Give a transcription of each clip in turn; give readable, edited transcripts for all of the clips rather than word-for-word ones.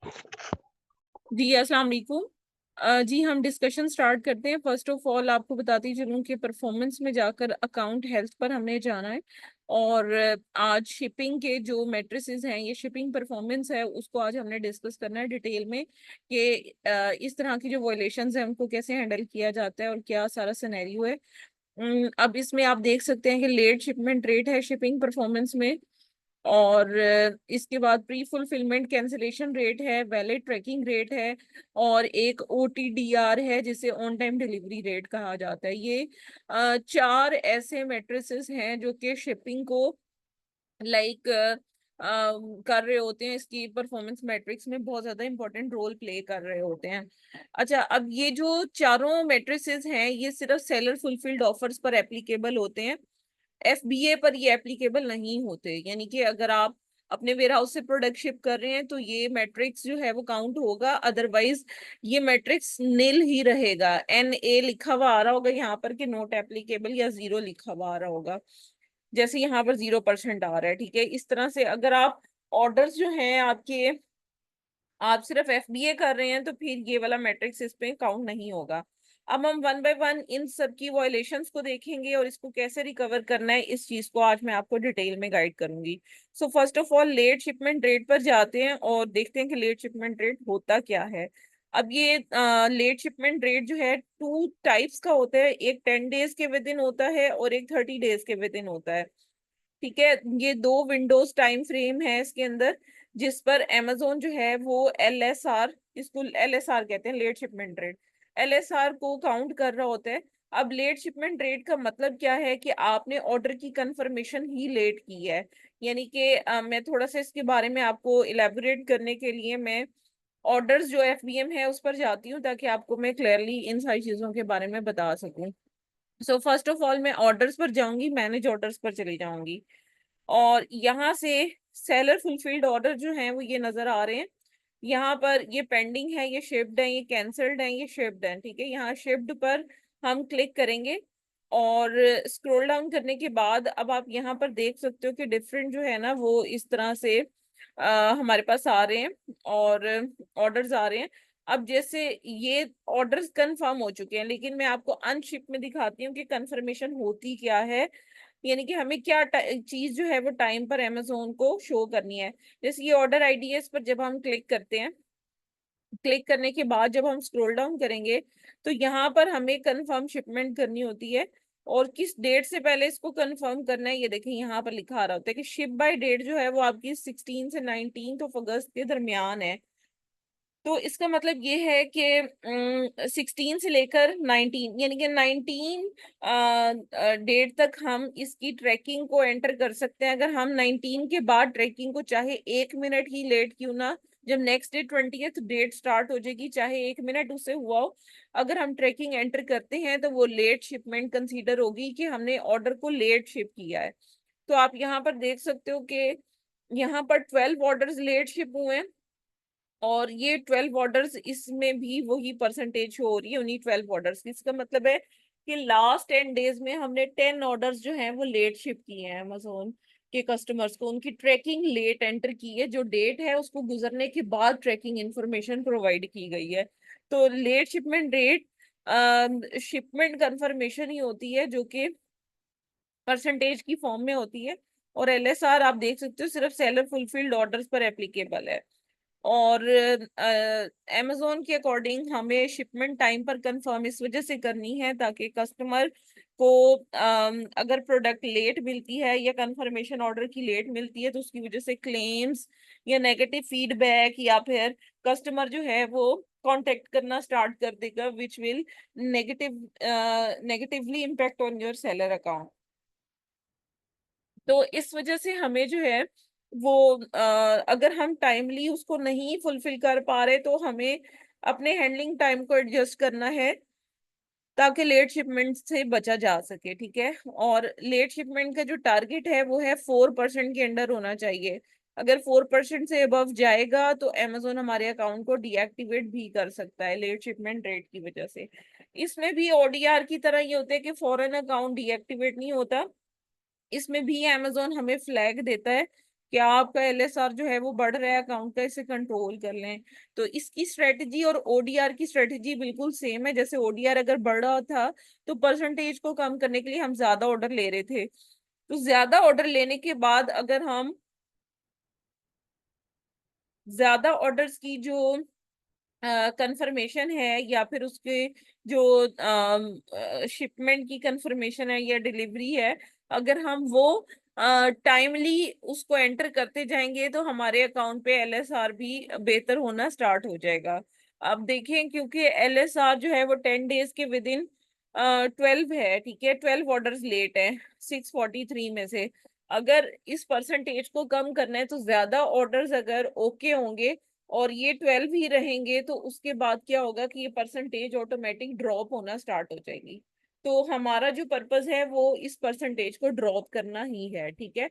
जी अस्सलाम वालेकुम। जी हम डिस्कशन स्टार्ट करते हैं। फर्स्ट ऑफ ऑल आपको बताती चलूं कि परफॉर्मेंस में जाकर अकाउंट हेल्थ पर हमने जाना है। और आज शिपिंग के जो मैट्रिसेस हैं, ये शिपिंग परफॉर्मेंस है, उसको आज हमने डिस्कस करना है डिटेल में कि इस तरह की जो वॉयलेशंस हैं उनको कैसे हैंडल किया जाता है और क्या सारा सिनेरियो है। अब इसमें आप देख सकते हैं कि लेट शिपमेंट रेट है शिपिंग परफॉर्मेंस में। और इसके बाद प्री फुलफिलमेंट कैंसिलेशन रेट है, वैलिड ट्रैकिंग रेट है, और एक OTDR है जिसे ऑन टाइम डिलीवरी रेट कहा जाता है। ये चार ऐसे मैट्रिसेस हैं जो कि शिपिंग को लाइक कर रहे होते हैं, इसकी परफॉर्मेंस मैट्रिक्स में बहुत ज्यादा इंपॉर्टेंट रोल प्ले कर रहे होते हैं। अच्छा, अब ये जो चारों मैट्रिसेस हैं ये सिर्फ सेलर फुलफिल्ड ऑफर्स पर एप्लीकेबल होते हैं। FBA पर ये एप्लीकेबल नहीं होते, यानी कि अगर आप अपने वेयर हाउस से प्रोडक्ट शिप कर रहे हैं तो ये मैट्रिक्स जो है वो काउंट होगा, अदरवाइज ये मैट्रिक्स नील ही रहेगा। NA लिखा हुआ आ रहा होगा यहाँ पर कि नॉट एप्लीकेबल, या 0 लिखा हुआ आ रहा होगा, जैसे यहाँ पर 0% आ रहा है। ठीक है, इस तरह से अगर आप ऑर्डर्स जो हैं आपके, आप सिर्फ FBA कर रहे हैं तो फिर ये वाला मैट्रिक्स इस पे काउंट नहीं होगा। अब हम वन बाय वन इन सब की वायलेशंस को देखेंगे और इसको कैसे रिकवर करना है, इस चीज को आज मैं आपको डिटेल में गाइड करूंगी। So first of all let shipment rate पर जाते हैं और देखते हैं कि लेट शिपमेंट रेट होता क्या है। अब ये लेट शिपमेंट रेट जो है टू टाइप्स का होता है, एक 10 डेज के विद इन होता है और एक 30 डेज के विद इन होता है। ठीक है, ये दो विंडोज टाइम फ्रेम है इसके अंदर, जिस पर amazon जो है वो LSR, इसको LSR कहते हैं, लेट शिपमेंट रेट, LSR को काउंट कर रहा होता है। अब लेट शिपमेंट रेट का मतलब क्या है कि आपने ऑर्डर की कंफर्मेशन ही लेट की है। यानी कि मैं थोड़ा सा इसके बारे में आपको इलेबोरेट करने के लिए मैं ऑर्डर्स जो FBM है उस पर जाती हूँ, ताकि आपको मैं क्लियरली इन सारी चीजों के बारे में बता सकूं। सो फर्स्ट ऑफ ऑल मैं ऑर्डर्स पर जाऊंगी, मैनेज ऑर्डर्स पर चली जाऊंगी, और यहाँ से सेलर फुलफिल्ड ऑर्डर जो हैं वो ये नजर आ रहे हैं। यहाँ पर ये पेंडिंग है, ये शिप्ड है, ये कैंसल्ड है, ये शिप्ड है। ठीक है, यहाँ शिप्ड पर हम क्लिक करेंगे और स्क्रॉल डाउन करने के बाद अब आप यहाँ पर देख सकते हो कि डिफरेंट जो है ना वो इस तरह से हमारे पास आ रहे हैं और ऑर्डर्स आ रहे हैं। अब जैसे ये ऑर्डर्स कंफर्म हो चुके हैं, लेकिन मैं आपको अनशिप में दिखाती हूँ कि कंफर्मेशन होती क्या है, यानी कि हमें क्या चीज जो है वो टाइम पर अमेजोन को शो करनी है। जैसे ये ऑर्डर आईडी है, इस पर जब हम क्लिक करते हैं, क्लिक करने के बाद जब हम स्क्रॉल डाउन करेंगे तो यहाँ पर हमें कंफर्म शिपमेंट करनी होती है। और किस डेट से पहले इसको कंफर्म करना है, ये देखें यहाँ पर लिखा आ रहा होता है कि शिप बाय डेट जो है वो आपकी 16 से 19 अगस्त के दरमियान है। तो इसका मतलब ये है कि 16 से लेकर 19, यानी कि 19 डेट तक हम इसकी ट्रैकिंग को एंटर कर सकते हैं। अगर हम 19 के बाद ट्रैकिंग को चाहे 1 मिनट ही लेट क्यों ना, जब next day 20th date start हो जाएगी, चाहे 1 मिनट उससे हुआ हो, अगर हम ट्रैकिंग एंटर करते हैं तो वो लेट शिपमेंट कंसीडर होगी कि हमने ऑर्डर को लेट शिप किया है। तो आप यहाँ पर देख सकते हो कि यहाँ पर 12 ऑर्डर्स लेट शिप हुए हैं, और ये 12 ऑर्डर्स, इसमें भी वही परसेंटेज हो रही है उन्हीं 12 ऑर्डर्स की। इसका मतलब है कि लास्ट 10 डेज में हमने 10 ऑर्डर्स जो हैं वो लेट शिप किए हैं अमेजोन के कस्टमर्स को, उनकी ट्रैकिंग लेट एंटर की है, जो डेट है उसको गुजरने के बाद ट्रैकिंग इंफॉर्मेशन प्रोवाइड की गई है। तो late shipment rate shipment confirmation ही होती है जो कि परसेंटेज की फॉर्म में होती है। और LSR आप देख सकते हो सिर्फ सेलर फुलफिल्ड ऑर्डर्स पर एप्लीकेबल है। और अमेजोन के अकॉर्डिंग हमें शिपमेंट टाइम पर कंफर्म इस वजह से करनी है ताकि कस्टमर को अगर प्रोडक्ट लेट मिलती है या कंफर्मेशन ऑर्डर की लेट मिलती है तो उसकी वजह से क्लेम्स या नेगेटिव फीडबैक, या फिर कस्टमर जो है वो कांटेक्ट करना स्टार्ट कर देगा, which will negatively impact on your seller account. तो इस वजह से हमें जो है वो अगर हम टाइमली उसको नहीं फुलफिल कर पा रहे तो हमें अपने हैंडलिंग टाइम को एडजस्ट करना है ताकि लेट शिपमेंट से बचा जा सके। ठीक है, और लेट शिपमेंट का जो टारगेट है वो है 4% के अंडर होना चाहिए। अगर 4% से अबव जाएगा तो अमेजोन हमारे अकाउंट को डीएक्टिवेट भी कर सकता है लेट शिपमेंट रेट की वजह से। इसमें भी ODR की तरह ये होता है कि फॉरेन अकाउंट डीएक्टिवेट नहीं होता, इसमें भी अमेजोन हमें फ्लैग देता है क्या आपका एलएसआर जो है वो बढ़ रहा है अकाउंट का, इसे कंट्रोल कर लें। तो इसकी स्ट्रेटजी और ओडीआर की स्ट्रेटजी बिल्कुल सेम है। जैसे ओडीआर अगर बढ़ रहा था तो परसेंटेज को कम करने के लिए हम ज्यादा ऑर्डर ले रहे थे, तो ज्यादा ऑर्डर लेने के बाद अगर हम ज्यादा ऑर्डर्स की जो कंफर्मेशन है या फिर उसके जो शिपमेंट की कंफर्मेशन है या डिलीवरी है, अगर हम वो टाइमली उसको एंटर करते जाएंगे तो हमारे अकाउंट पे एलएसआर भी बेहतर होना स्टार्ट हो जाएगा। अब देखें, क्योंकि एलएसआर जो है वो 10 डेज के विद इन 12 है, ठीक है, 12 ऑर्डर्स लेट है 643 में से। अगर इस परसेंटेज को कम करना है तो ज्यादा ऑर्डर्स अगर ओके होंगे और ये 12 ही रहेंगे तो उसके बाद क्या होगा कि ये परसेंटेज ऑटोमेटिक ड्रॉप होना स्टार्ट हो जाएगी। तो हमारा जो पर्पस है वो इस परसेंटेज को ड्रॉप करना ही है, ठीक है।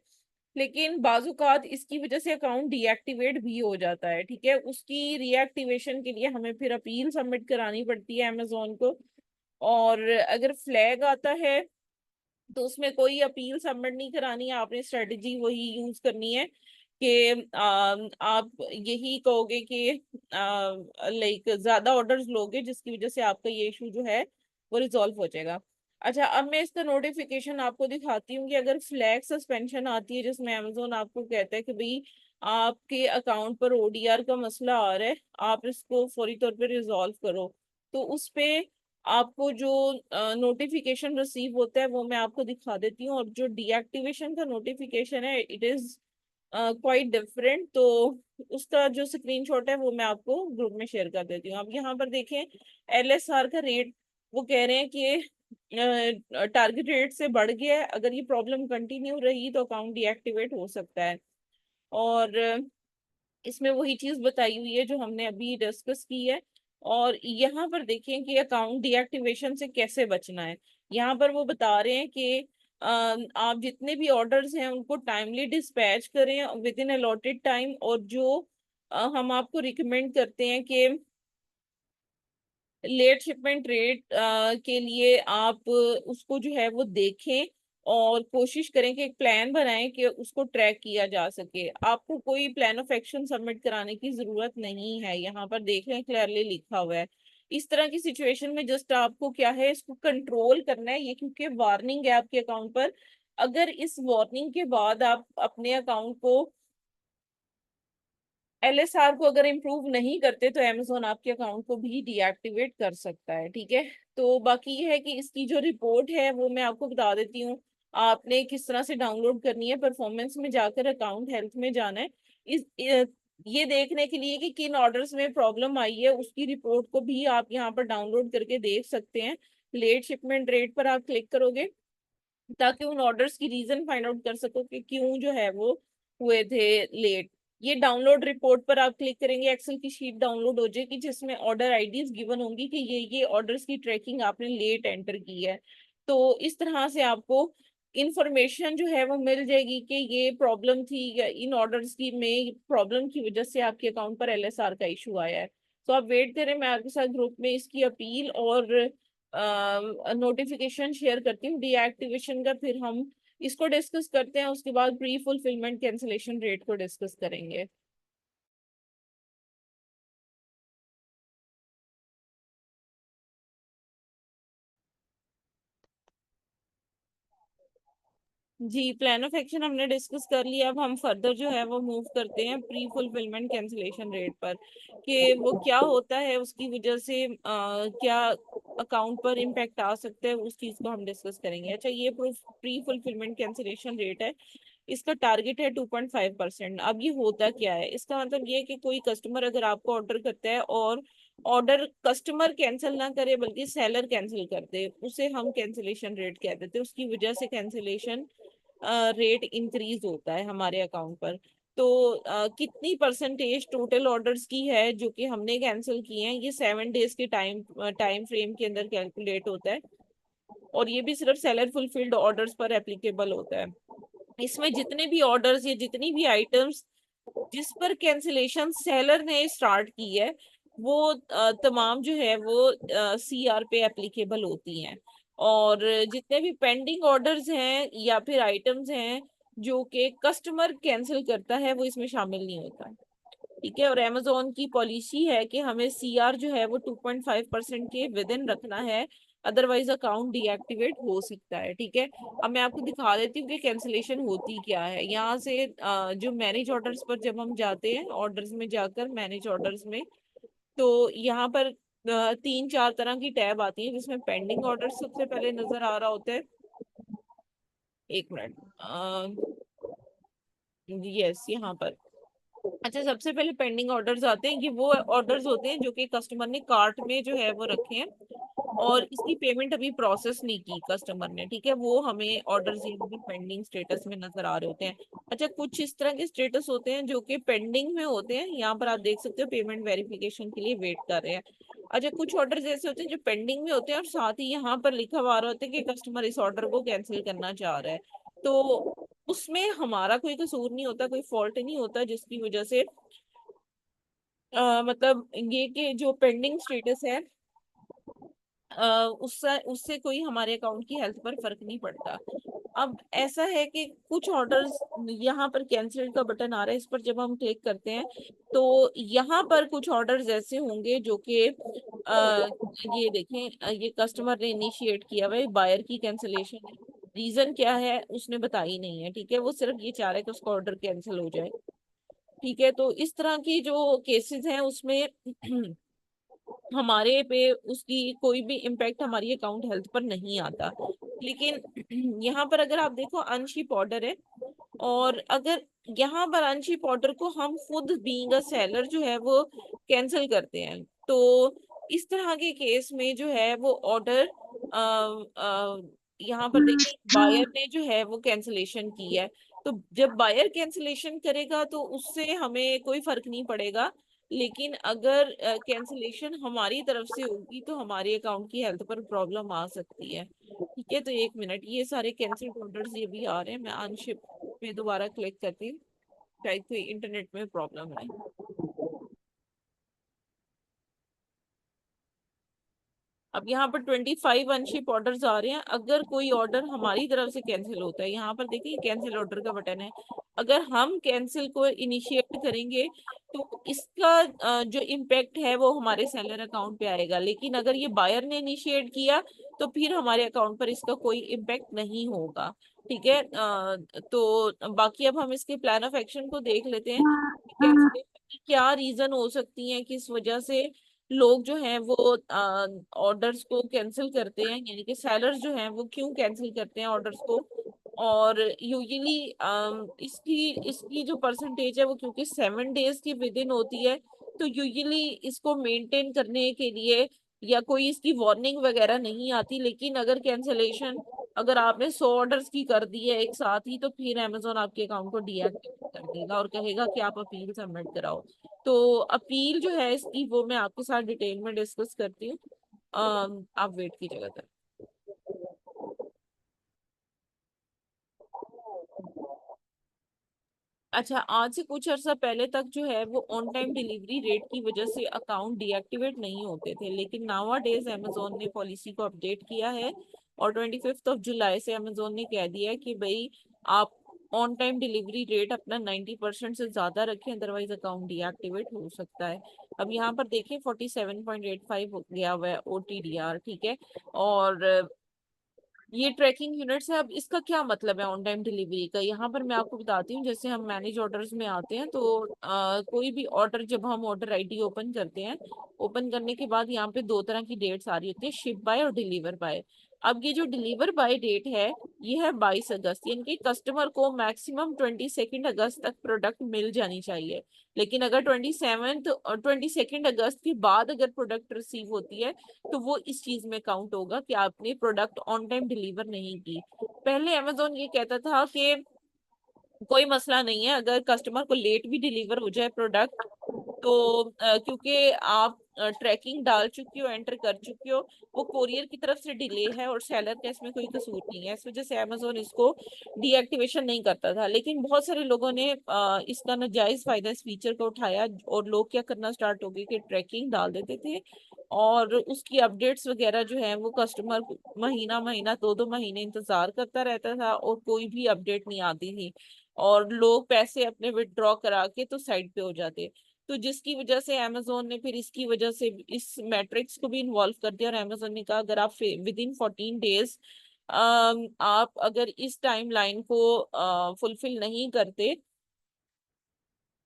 लेकिन बाजुकात इसकी वजह से अकाउंट डीएक्टिवेट भी हो जाता है, ठीक है। उसकी रीएक्टिवेशन के लिए हमें फिर अपील सबमिट करानी पड़ती है अमेजोन को। और अगर फ्लैग आता है तो उसमें कोई अपील सबमिट नहीं करानी है, आपने स्ट्रेटजी वही यूज करनी है कि आप यही कहोगे कि लाइक ज्यादा ऑर्डर्स लोगे जिसकी वजह से आपका ये इशू जो है वो रिजॉल्व हो जाएगा। अच्छा, अब मैं इसका नोटिफिकेशन आपको दिखाती हूँ कि अगर फ्लैग सस्पेंशन आती है जिसमें अमेजोन आपको कहता है कि भाई आपके अकाउंट पर ओडीआर का मसला आ रहा है, आप इसको फौरी तौर पे रिजॉल्व करो, तो उस पे आपको जो नोटिफिकेशन रिसीव होता है वो मैं आपको दिखा देती हूँ। और जो डीएक्टिवेशन का नोटिफिकेशन है इट इज क्वाइट डिफरेंट। तो उसका जो स्क्रीनशॉट है वो मैं आपको ग्रुप में शेयर कर देती हूँ। अब यहाँ पर देखें, एलएसआर का रेट वो कह रहे हैं कि टारगेट रेट से बढ़ गया है, अगर ये प्रॉब्लम कंटिन्यू रही तो अकाउंट डीएक्टिवेट हो सकता है। और इसमें वही चीज बताई हुई है जो हमने अभी डिस्कस की है। और यहाँ पर देखें कि अकाउंट डीएक्टिवेशन से कैसे बचना है। यहाँ पर वो बता रहे हैं कि आप जितने भी ऑर्डर्स हैं उनको टाइमली डिस्पैच करें विद इन अलॉटेड टाइम। और जो हम आपको रिकमेंड करते हैं कि लेट शिपमेंट रेट के लिए आप उसको जो है वो देखें और कोशिश करें कि एक प्लान बनाएं कि उसको ट्रैक किया जा सके। आपको कोई प्लान ऑफ एक्शन सबमिट कराने की जरूरत नहीं है, यहाँ पर देख लें क्लियरली लिखा हुआ है। इस तरह की सिचुएशन में जस्ट आपको क्या है, इसको कंट्रोल करना है। ये क्योंकि वार्निंग है आपके अकाउंट पर, अगर इस वार्निंग के बाद आप अपने अकाउंट को एलएसआर को अगर इम्प्रूव नहीं करते तो अमेजोन आपके अकाउंट को भी डीएक्टिवेट कर सकता है, ठीक है। तो बाकी ये है कि इसकी जो रिपोर्ट है वो मैं आपको बता देती हूँ। आपने किस तरह से डाउनलोड करनी है, परफॉर्मेंस में जाकर अकाउंट हेल्थ में जाना है। ये देखने के लिए कि किन ऑर्डर्स में प्रॉब्लम आई है उसकी रिपोर्ट को भी आप यहाँ पर डाउनलोड करके देख सकते हैं। लेट शिपमेंट रेट पर आप क्लिक करोगे ताकि उन ऑर्डर्स की रीजन फाइंड आउट कर सको कि क्यों जो है वो हुए थे लेट। ये डाउनलोड रिपोर्ट पर आप क्लिक करेंगे, एक्सेल की शीट डाउनलोड हो जाएगी जिसमें ऑर्डर आईडीज गिवन होंगी कि ये ऑर्डर्स की ट्रैकिंग आपने लेट एंटर की है। तो इस तरह से आपको इंफॉर्मेशन जो है वो मिल जाएगी कि ये प्रॉब्लम थी या इन ऑर्डर्स की में प्रॉब्लम की वजह से आपके अकाउंट पर एलएसआर का इशू आया है। तो आप वेट करें, मैं आपके साथ ग्रुप में इसकी अपील और नोटिफिकेशन शेयर करती हूँ डीएक्टिवेशन का, फिर हम इसको डिस्कस करते हैं, उसके बाद प्री फुलफिलमेंट कैंसिलेशन रेट को डिस्कस करेंगे। जी, प्लान ऑफ एक्शन हमने डिस्कस कर लिया। अब हम फर्दर जो है वो मूव करते हैं प्री फुलफिलमेंट कैंसिलेशन रेट पर, कि वो क्या होता है, उसकी वजह से क्या अकाउंट पर इम्पैक्ट आ सकता है, उस चीज को हम डिस्कस करेंगे। अच्छा, ये प्री फुलफिलमेंट कैंसिलेशन रेट है, इसका टारगेट है 2.5%। अब ये होता क्या है, इसका मतलब ये है कि कोई कस्टमर अगर आपको ऑर्डर करता है और ऑर्डर कस्टमर कैंसिल ना करे बल्कि सेलर कैंसिल कर दे, उसे हम कैंसिलेशन रेट कह देते हैं। उसकी वजह से कैंसिलेशन रेट इंक्रीज होता है हमारे अकाउंट पर। तो कितनी परसेंटेज टोटल ऑर्डर्स की है जो कि हमने कैंसिल किए हैं, ये 7 डेज के टाइम टाइम फ्रेम के अंदर कैलकुलेट होता है। और ये भी सिर्फ सेलर फुलफिल्ड ऑर्डर्स पर एप्लीकेबल होता है। इसमें जितने भी ऑर्डर्स या जितनी भी आइटम्स जिस पर कैंसिलेशन सेलर ने स्टार्ट की है वो तमाम जो है वो सीआर पे एप्लीकेबल होती हैं। और जितने भी पेंडिंग ऑर्डर्स हैं या फिर आइटम्स हैं जो कि कस्टमर कैंसिल करता है वो इसमें शामिल नहीं होता। ठीक है, और अमेजोन की पॉलिसी है कि हमें सीआर जो है वो 2.5% के विद इन रखना है, अदरवाइज अकाउंट डीएक्टिवेट हो सकता है। ठीक है, अब मैं आपको दिखा देती हूँ कि कैंसिलेशन होती क्या है। यहाँ से जो मैनेज ऑर्डर्स पर जब हम जाते हैं, ऑर्डर्स में जाकर मैनेज ऑर्डर्स में, तो यहाँ पर 3-4 तरह की टैब आती है, जिसमें पेंडिंग ऑर्डर सबसे पहले नजर आ रहा होता है। एक मिनट, यस, यहाँ पर। अच्छा, सबसे पहले पेंडिंग ऑर्डर्स आते हैं, कि वो ऑर्डर्स होते हैं जो कि कस्टमर ने कार्ट में जो है वो रखे हैं और इसकी पेमेंट अभी प्रोसेस नहीं की कस्टमर ने। ठीक है, वो हमें ऑर्डर्स यहाँ पर पेंडिंग स्टेटस में नजर आ रहे होते हैं। अच्छा, कुछ इस तरह के स्टेटस होते हैं जो कि पेंडिंग में होते हैं, यहाँ पर आप देख सकते हो पेमेंट वेरिफिकेशन के लिए वेट कर रहे हैं। अच्छा, कुछ ऑर्डर्स ऐसे होते हैं जो पेंडिंग में होते हैं और साथ ही यहाँ पर लिखा हुआ आ रहा होता है कि कस्टमर इस ऑर्डर को कैंसिल करना चाह रहा है। तो उसमें हमारा कोई कसूर नहीं होता, कोई फॉल्ट नहीं होता, जिसकी वजह से मतलब ये कि जो पेंडिंग स्टेटस है, उससे उससे कोई हमारे अकाउंट की हेल्थ पर फर्क नहीं पड़ता। अब ऐसा है कि कुछ ऑर्डर्स, यहाँ पर कैंसिल का बटन आ रहा है, इस पर जब हम क्लिक करते हैं तो यहाँ पर कुछ ऑर्डर्स ऐसे होंगे जो कि ये देखें, ये कस्टमर ने इनिशिएट किया हुआ है, बायर की कैंसिलेशन है। रीजन क्या है उसने बताई नहीं है। ठीक है, वो सिर्फ ये चाह रहा है कि उसका ऑर्डर कैंसिल हो जाए। ठीक है, तो इस तरह की जो केसेस हैं उसमें हमारे पे उसकी कोई भी इम्पैक्ट हमारी अकाउंट हेल्थ पर नहीं आता। लेकिन यहाँ पर अगर आप देखो अनशिप ऑर्डर है, और अगर यहाँ पर अनशिप ऑर्डर को हम खुद बीइंग अ सेलर जो है वो कैंसिल करते हैं, तो इस तरह के केस में जो है वो ऑर्डर यहाँ पर देखिए बायर ने जो है वो कैंसिलेशन की है। तो जब बायर कैंसिलेशन करेगा तो उससे हमें कोई फर्क नहीं पड़ेगा। लेकिन अगर कैंसिलेशन हमारी तरफ से होगी तो हमारे अकाउंट की हेल्थ पर प्रॉब्लम आ सकती है। ठीक है, तो एक मिनट, ये सारे कैंसिल ऑर्डर्स ये भी आ रहे हैं, मैं अनशिप पे दोबारा क्लिक करती हूँ, शायद कोई इंटरनेट में प्रॉब्लम है। अब यहाँ पर 25 अनशिप ऑर्डर्स आ रहे हैं। अगर कोई ऑर्डर हमारी तरफ से कैंसिल होता है, यहाँ पर देखिए कैंसिल ऑर्डर का बटन है, अगर हम कैंसिल को इनिशिएट करेंगे तो इसका जो इम्पेक्ट है वो हमारे सेलर अकाउंट पे आएगा। लेकिन अगर ये बायर ने इनिशिएट किया तो फिर हमारे अकाउंट पर इसका कोई इम्पेक्ट नहीं होगा। ठीक है, तो बाकी अब हम इसके प्लान ऑफ एक्शन को देख लेते हैं। कैंसिलेशन की क्या रीजन हो सकती है, किस वजह से लोग जो हैं वो ऑर्डर्स को कैंसिल करते हैं, यानी कि सेलर्स जो हैं वो क्यों कैंसिल करते हैं ऑर्डर्स को। और यूजुअली इसकी इसकी जो परसेंटेज है वो क्योंकि 7 डेज की विद इन होती है, तो यूजुअली इसको मेंटेन करने के लिए या कोई इसकी वार्निंग वगैरह नहीं आती। लेकिन अगर कैंसिलेशन, अगर आपने 100 ऑर्डर्स की कर दी है एक साथ ही, तो फिर अमेजोन आपके अकाउंट को डीएक्टिवेट कर देगा और कहेगा कि आप अपील सबमिट कराओ। तो अपील जो है इसकी वो मैं आपके साथ डिटेल में डिस्कस करती हूँ। आप वेट कीजिएगा तक। अच्छा, आज से कुछ अर्सा पहले तक जो है वो ऑन टाइम डिलीवरी रेट की वजह से अकाउंट डीएक्टिवेट नहीं होते थे, लेकिन नावा डेज अमेजोन ने पॉलिसी को अपडेट किया है और 25 जुलाई से अमेजोन ने कह दिया है कि भाई आप ऑन टाइम डिलीवरी रेट अपना 90% से ज्यादा रखें, अदरवाइज अकाउंट डीएक्टिवेट हो सकता है। अब यहाँ पर देखें 47.85 हो गया हुआ है OTDR। ठीक है, और ये ट्रैकिंग यूनिट्स है। अब इसका क्या मतलब है ऑन टाइम डिलीवरी का, यहाँ पर मैं आपको बताती हूँ। जैसे हम मैनेज ऑर्डर्स में आते हैं तो कोई भी ऑर्डर, जब हम ऑर्डर आईडी ओपन करते हैं, ओपन करने के बाद यहाँ पे दो तरह की डेट्स आ रही होती है, शिप बाय और डिलीवर बाय। अब ये जो डिलीवर बाय डेट है ये है 22 अगस्त, यानी कि कस्टमर को मैक्सिमम 22 अगस्त तक प्रोडक्ट मिल जानी चाहिए। लेकिन अगर 22 अगस्त के बाद अगर प्रोडक्ट रिसीव होती है तो वो इस चीज में काउंट होगा कि आपने प्रोडक्ट ऑन टाइम डिलीवर नहीं की। पहले अमेजोन ये कहता था कि कोई मसला नहीं है, अगर कस्टमर को लेट भी डिलीवर हो जाए प्रोडक्ट तो क्योंकि आप ट्रैकिंग डाल चुकी हो, एंटर कर चुकी हो, वो कोरियर की तरफ से डिले है और सेलर का इसमें कोई कसूर नहीं है। इस वजह से अमेजोन इसको डीएक्टिवेशन नहीं करता था, लेकिन बहुत सारे लोगों ने इसका नाजायज फायदा इस फीचर का उठाया और लोग क्या करना स्टार्ट हो गए कि ट्रैकिंग डाल देते थे और उसकी अपडेट्स वगैरह जो है वो कस्टमर महीना महीना 2-2 महीने इंतजार करता रहता था और कोई भी अपडेट नहीं आती थी, और लोग पैसे अपने विड्रॉ करा के तो साइड पे हो जाते। तो जिसकी वजह से अमेजोन ने फिर इसकी वजह से इस मैट्रिक्स को भी इन्वॉल्व कर दिया और अमेजोन ने कहा अगर आप विद इन 14 डेज आप अगर इस टाइम लाइन को फुलफिल नहीं करते,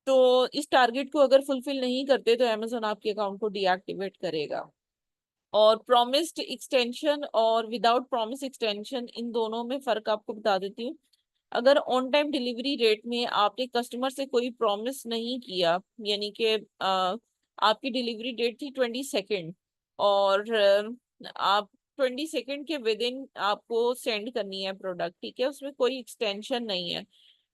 तो इस टारगेट को अगर फुलफिल नहीं करते तो अमेजोन आपके अकाउंट को डीएक्टिवेट करेगा। और प्रॉमिस्ड एक्सटेंशन और विदाउट प्रॉमिस एक्सटेंशन, इन दोनों में फर्क आपको बता देती हूँ। अगर ऑन टाइम डिलीवरी रेट में आपने कस्टमर से कोई प्रॉमिस नहीं किया, यानी कि आपकी डिलीवरी डेट थी 22 और आप 22 के विद इन आपको सेंड करनी है प्रोडक्ट, ठीक है, उसमें कोई एक्सटेंशन नहीं है,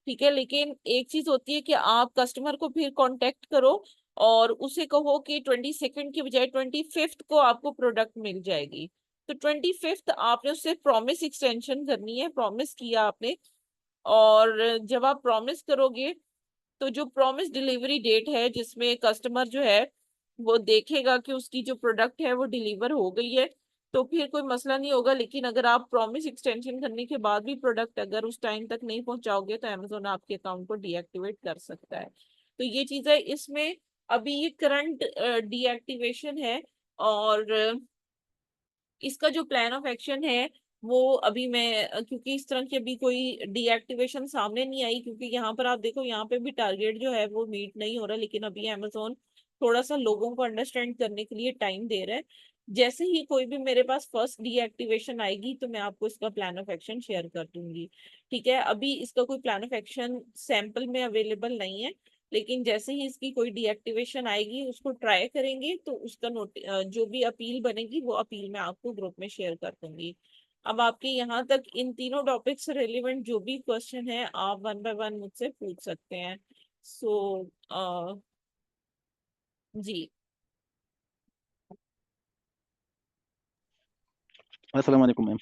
ठीक है। लेकिन एक चीज होती है कि आप कस्टमर को फिर कांटेक्ट करो और उसे कहो कि 22 के बजाय 25 को आपको प्रोडक्ट मिल जाएगी। तो 25 आपने उससे प्रॉमिस एक्सटेंशन करनी है, प्रॉमिस किया आपने, और जब आप प्रॉमिस करोगे तो जो प्रॉमिस डिलीवरी डेट है जिसमें कस्टमर जो है वो देखेगा कि उसकी जो प्रोडक्ट है वो डिलीवर हो गई है, तो फिर कोई मसला नहीं होगा। लेकिन अगर आप प्रॉमिस एक्सटेंशन करने के बाद भी प्रोडक्ट अगर उस टाइम तक नहीं पहुंचाओगे तो अमेजोन आपके अकाउंट को डीएक्टिवेट कर सकता है। तो ये चीज है इसमें। अभी ये करंट डीएक्टिवेशन है, और इसका जो प्लान ऑफ एक्शन है वो अभी मैं क्योंकि इस तरह की अभी कोई डीएक्टिवेशन सामने नहीं आई, क्योंकि यहाँ पर आप देखो यहाँ पे भी टारगेट जो है वो मीट नहीं हो रहा, लेकिन अभी अमेजोन थोड़ा सा लोगों को अंडरस्टैंड करने के लिए टाइम दे रहा है। जैसे ही कोई भी मेरे पास फर्स्ट डीएक्टिवेशन आएगी तो मैं आपको इसका प्लान ऑफ एक्शन शेयर कर दूंगी, ठीक है। अभी इसका कोई प्लान ऑफ एक्शन सैंपल में अवेलेबल नहीं है, लेकिन जैसे ही इसकी कोई डीएक्टिवेशन आएगी उसको ट्राई करेंगे तो उसका जो भी अपील बनेगी वो अपील मैं आपको ग्रुप में शेयर कर दूंगी। अब आपके यहाँ तक इन तीनों टॉपिक से रिलेवेंट जो भी क्वेश्चन है आप वन बाय वन मुझसे पूछ सकते हैं। सो जी। अस्सलाम वालेकुम मैम।